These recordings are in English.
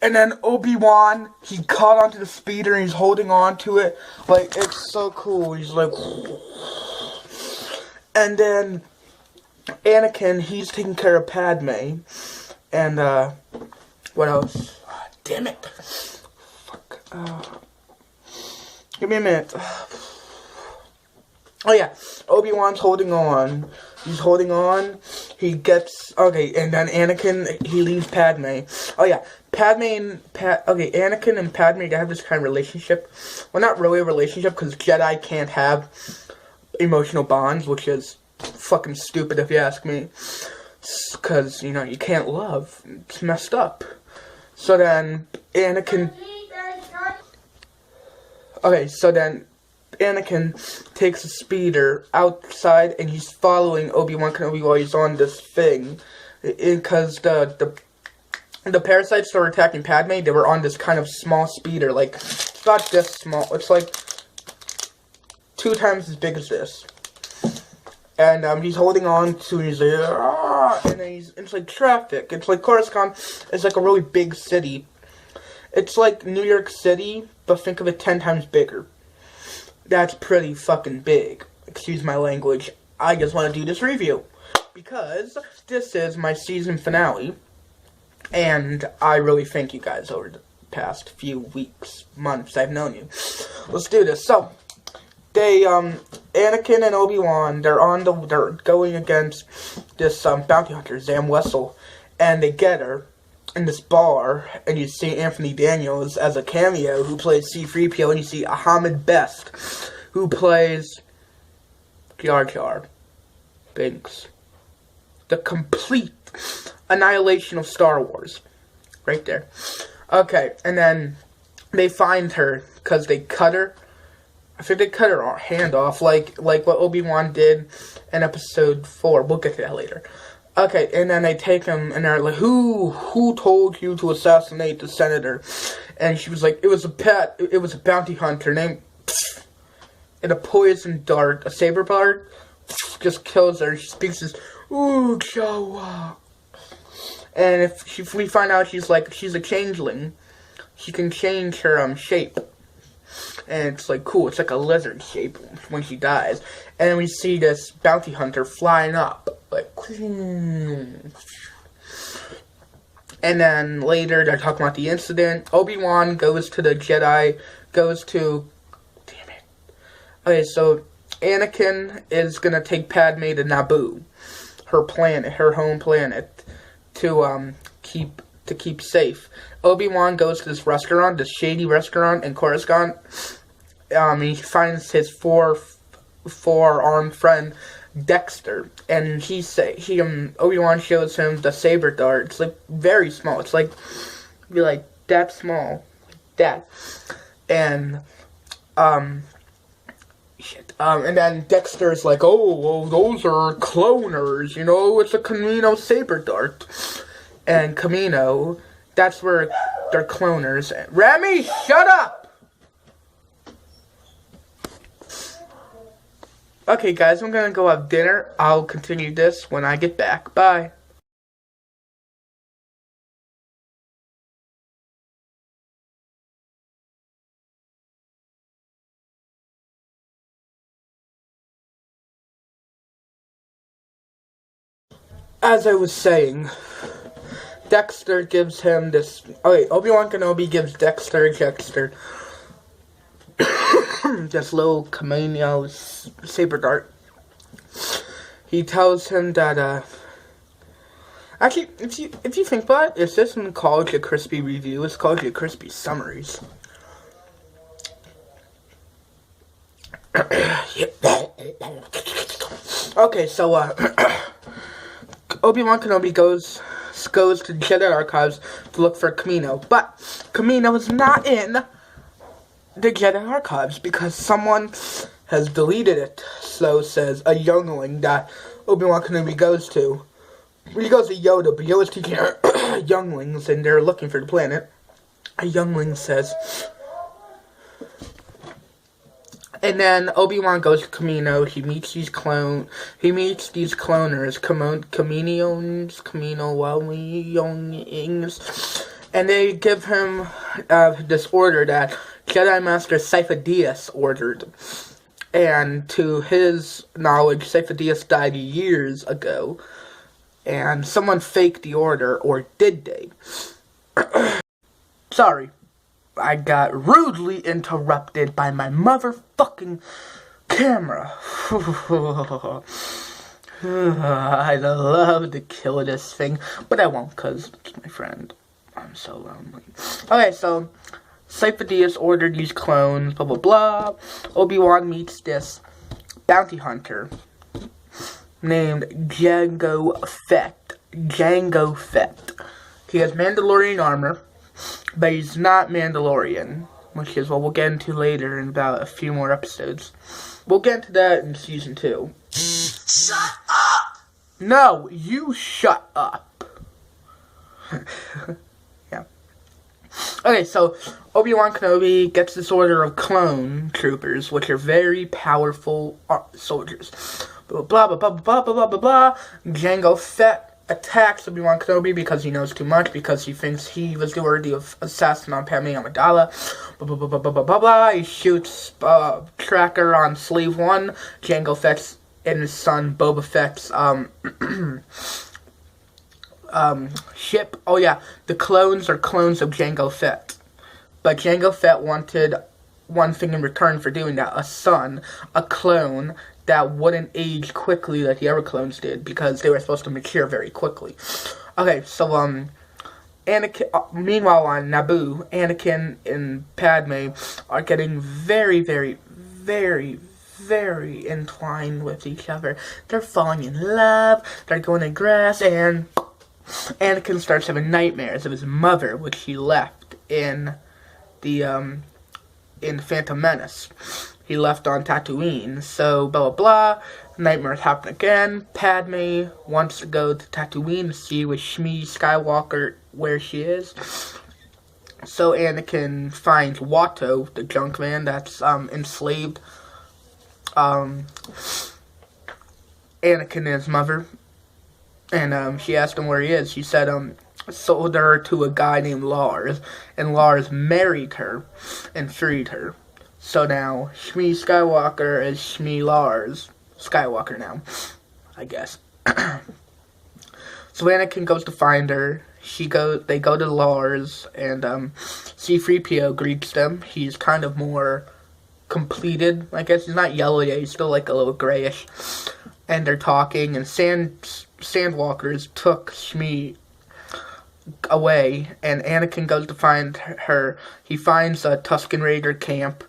And then Obi-Wan, he caught onto the speeder and he's holding on to it. Like, it's so cool. He's like... And then Anakin, he's taking care of Padme. And, what else? Oh, damn it. Fuck. Give me a minute. Oh, yeah. Obi-Wan's holding on. He's holding on. He gets... Okay, and then Anakin, he leaves Padme. Oh, yeah. Anakin and Padme, they have this kind of relationship. Well, not really a relationship, because Jedi can't have emotional bonds, which is fucking stupid if you ask me. Because, you know, you can't love. It's messed up. So then, Anakin takes a speeder outside, and he's following Obi-Wan Kenobi while he's on this thing. Because the parasites that were attacking Padme, they were on this kind of small speeder. Like, it's not this small. It's like 2 times as big as this. And he's holding on to, he's like, and then it's like traffic. It's like Coruscant is like a really big city. It's like New York City, but think of it 10 times bigger. That's pretty fucking big. Excuse my language. I just want to do this review because this is my season finale. And I really thank you guys over the past few weeks, months I've known you. Let's do this. So, Anakin and Obi-Wan, they're going against this, bounty hunter, Zam Wesell, and they get her in this bar, and you see Anthony Daniels as a cameo, who plays C-3PO, and you see Ahmed Best, who plays Jar Jar Binks. The complete annihilation of Star Wars. Right there. Okay, and then they find her because they cut her. I think they cut her hand off, like what Obi-Wan did in Episode 4. We'll get to that later. Okay, and then they take him, and they're like, who told you to assassinate the senator? And she was like, it was a bounty hunter named, and a poison dart, a saber dart, just kills her. She speaks this, ooh, Jawa. And if we find out she's a changeling, she can change her shape. And it's like cool, it's like a lizard shape when she dies. And then we see this bounty hunter flying up, like, and then later they're talking about the incident. Obi-Wan goes to the Jedi, damn it. Okay, so Anakin is gonna take Padme to Naboo, her planet, her home planet, to keep safe. Obi-Wan goes to this restaurant, this shady restaurant in Coruscant. He finds his four-armed friend Dexter, and Obi-Wan shows him the saber dart. It's like very small. It's like that small, that, and and then Dexter's like, oh, well, those are cloners, you know, it's a Kamino saber dart. And Kamino, that's where they're cloners. Remy, shut up! Okay, guys, I'm gonna go have dinner. I'll continue this when I get back. Bye. As I was saying, Dexter gives him this... Okay, Obi-Wan Kenobi gives Dexter this little Kamino saber dart. He tells him that, actually, if you think about it, it's this one called the Crispy Review. It's called the Crispy Summaries. Okay, so, Obi-Wan Kenobi goes to Jedi Archives to look for Kamino, but Kamino is not in the Jedi Archives because someone has deleted it. So says a youngling that Obi-Wan Kenobi goes to. He goes to Yoda, but Yoda's teaching younglings, and they're looking for the planet. A youngling says. And then Obi-Wan goes to Kamino. He meets these cloners. Kamino, And they give him this order that Jedi Master Sifo Dyas ordered. And to his knowledge, Sifo Dyas died years ago. And someone faked the order, or did they? Sorry, I got rudely interrupted by my motherfucking camera. I'd love to kill this thing, but I won't because it's my friend. I'm so lonely. Okay, so Sifo Dyas ordered these clones, blah blah blah. Obi-Wan meets this bounty hunter named Jango Fett. Jango Fett. He has Mandalorian armor, but he's not Mandalorian, which is what we'll get into later in about a few more episodes. We'll get into that in season 2. Shut up! No, you shut up. Yeah. Okay, so Obi-Wan Kenobi gets this order of clone troopers, which are very powerful soldiers. Blah, blah, blah, blah, blah, blah, blah, blah. Jango Fett attacks Obi-Wan Kenobi because he knows too much, because he thinks he was the worthy of assassin on Padme Amidala. Blah, blah, blah, blah, blah, blah, blah, blah. He shoots Tracker on Slave 1. Jango Fett's and his son Boba Fett's ship. Oh yeah, the clones are clones of Jango Fett. But Jango Fett wanted one thing in return for doing that: a son, a clone that wouldn't age quickly like the other clones did, because they were supposed to mature very quickly. Okay, so Anakin. Meanwhile, on Naboo, Anakin and Padme are getting very, very, very, very entwined with each other. They're falling in love. They're going to grass, and Anakin starts having nightmares of his mother, which he left in the Phantom Menace. He left on Tatooine. So blah blah blah. Nightmares happen again. Padme wants to go to Tatooine to see with Shmi Skywalker where she is. So Anakin finds Watto, the junk man that's enslaved Anakin and his mother, and she asked him where he is. She said sold her to a guy named Lars, and Lars married her and freed her. So now Shmi Skywalker is Shmi Lars Skywalker now, I guess. So Anakin goes to find her. They go to Lars, and C-3PO greets them. He's kind of more completed, I guess. He's not yellow yet, he's still like a little grayish. And they're talking, and Sandwalkers took Shmi away, and Anakin goes to find her. He finds a Tusken Raider camp.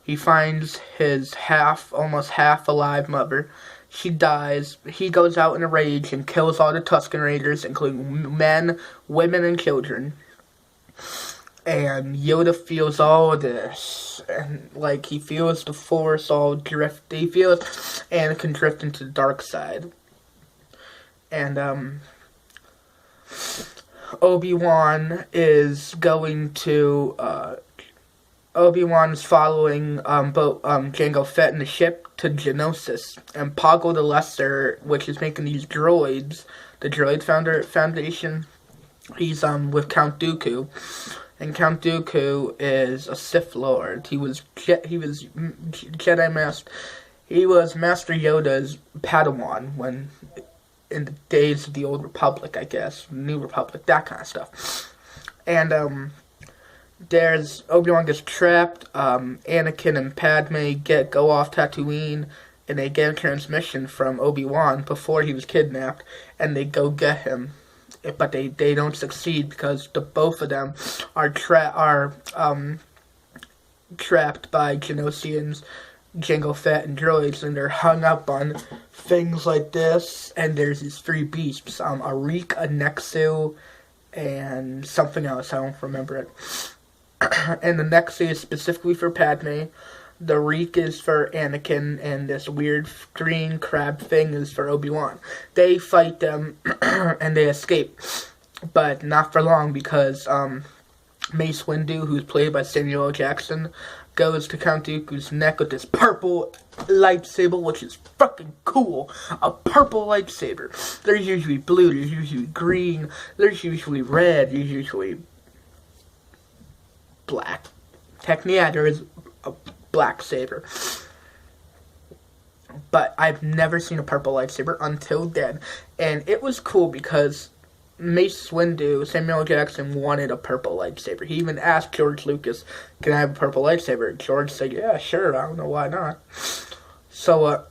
He finds his almost half alive mother. She dies. He goes out in a rage and kills all the Tusken Raiders, including men, women, and children. And Yoda feels all of this, and like he feels the Force all drift. He feels Anakin drift into the dark side. And Obi-Wan is going to Obi-Wan's following Jango Fett in the ship to Geonosis, and Poggle the Lesser, which is making these droids, the Droid Foundation. He's with Count Dooku. And Count Dooku is a Sith Lord. He was Jedi Master. He was Master Yoda's Padawan when in the days of the Old Republic, I guess, New Republic, that kind of stuff. And there's Obi-Wan gets trapped. Anakin and Padme go off Tatooine, and they get a transmission from Obi-Wan before he was kidnapped, and they go get him. But they don't succeed because both of them are trapped by Genosians, Jango Fett, and droids, and they're hung up on things like this. And there's these three beasts: a Reek, a Nexu, and something else. I don't remember it. And the Nexu is specifically for Padme. The Reek is for Anakin, and this weird green crab thing is for Obi-Wan. They fight them, and they escape. But not for long, because Mace Windu, who's played by Samuel L. Jackson, goes to Count Dooku's neck with this purple lightsaber, which is fucking cool. A purple lightsaber. There's usually blue, there's usually green, there's usually red, there's usually black. Technically, yeah, there is a black saber. But I've never seen a purple lightsaber until then. And it was cool because Mace Windu, Samuel L. Jackson, wanted a purple lightsaber. He even asked George Lucas, can I have a purple lightsaber? George said, yeah, sure, I don't know why not. So, all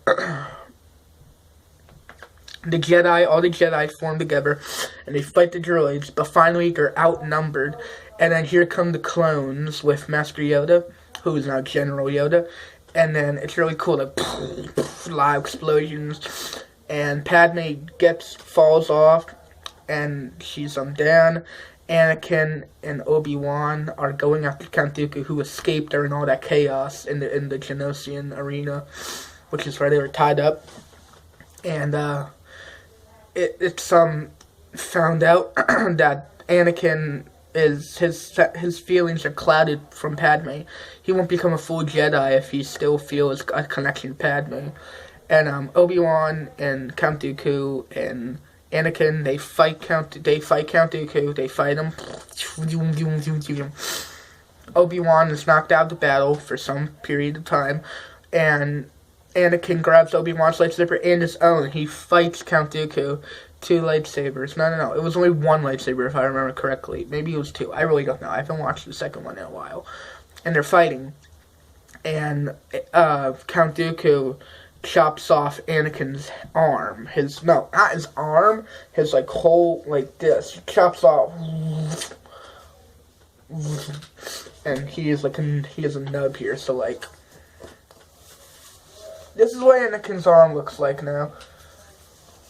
the Jedi form together, and they fight the droids, but finally they're outnumbered. And then here come the clones with Master Yoda, who is now General Yoda. And then it's really cool, like, loud explosions. And Padme falls off, and she's down. Anakin and Obi-Wan are going after Count Dooku, who escaped during all that chaos in the Geonosian arena, which is where they were tied up. And it's found out that Anakin his feelings are clouded from Padme. He won't become a full Jedi if he still feels a connection to Padme. And Obi-Wan and Count Dooku and Anakin, they fight Count Dooku. They fight him. Obi-Wan is knocked out of the battle for some period of time, and Anakin grabs Obi-Wan's lightsaber and his own. He fights Count Dooku. 2 lightsabers. No. It was only 1 lightsaber, if I remember correctly. Maybe it was 2. I really don't know. I haven't watched the second one in a while. And they're fighting. And Count Dooku chops off Anakin's arm. Not his arm. His, whole, this. He chops off. And he has a nub here. So, this is what Anakin's arm looks like now.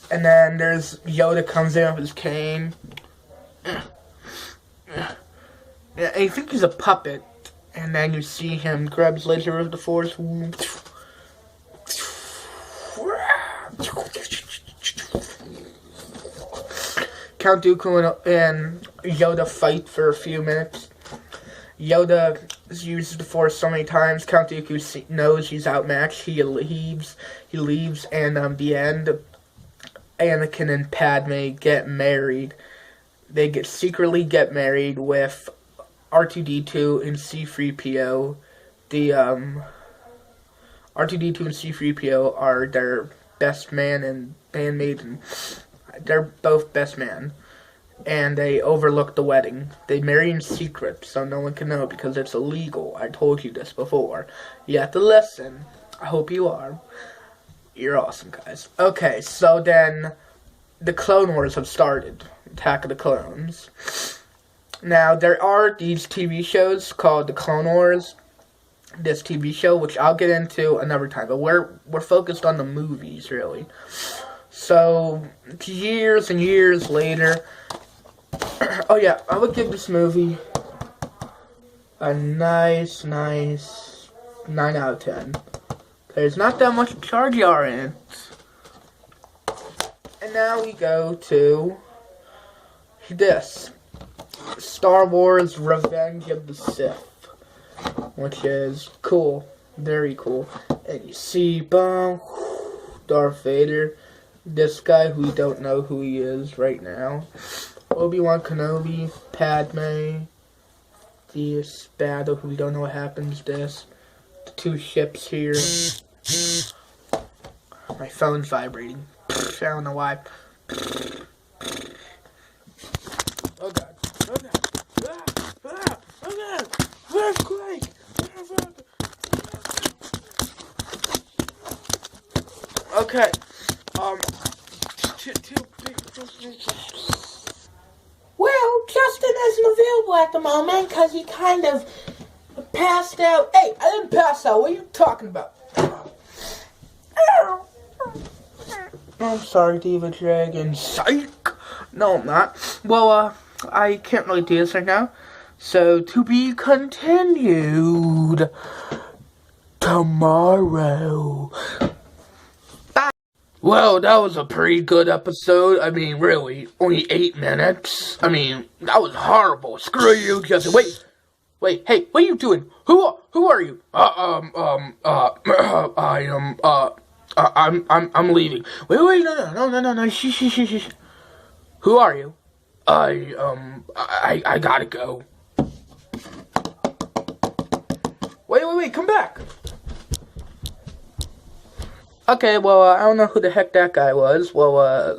And then there's Yoda comes in with his cane. Yeah, and you think he's a puppet. And then you see him grab his laser of the Force. Count Dooku and Yoda fight for a few minutes. Yoda uses the Force so many times. Count Dooku knows he's outmatched. He leaves, and the end. Anakin and Padme get married. They secretly get married with R2-D2 and C-3PO. The R2-D2 and C-3PO are their best man and bandmate, and they're both best man. And they overlook the wedding. They marry in secret, so no one can know because it's illegal. I told you this before. You have to listen. I hope you are. You're awesome, guys. Okay, so then the Clone Wars have started. Attack of the Clones. Now, there are these TV shows called The Clone Wars. This TV show, which I'll get into another time. But we're focused on the movies, really. So, years and years later. Oh, yeah, I would give this movie a nice 9 out of 10. There's not that much Jar Jar in it. And now we go to this. Star Wars Revenge of the Sith. Which is cool. Very cool. And you see, boom, Darth Vader. This guy who we don't know who he is right now. Obi-Wan Kenobi. Padme. This battle who we don't know what happens. This. The 2 ships here. My phone's vibrating. I don't know why. Oh god. Oh god. Oh god. Earthquake. Okay. Well, Justin isn't available at the moment because he kind of passed out. Hey, I didn't pass out. What are you talking about? I'm sorry, Diva Dragon. Psych! No, I'm not. Well, I can't really do this right now. So, to be continued tomorrow. Bye. Well, that was a pretty good episode. I mean, really, only 8 minutes. I mean, that was horrible. Screw you, Justin. Wait, hey, what are you doing? Who are you? I'm leaving. Wait, no. Shh. Who are you? I gotta go. Wait, come back. Okay, well, I don't know who the heck that guy was. Well,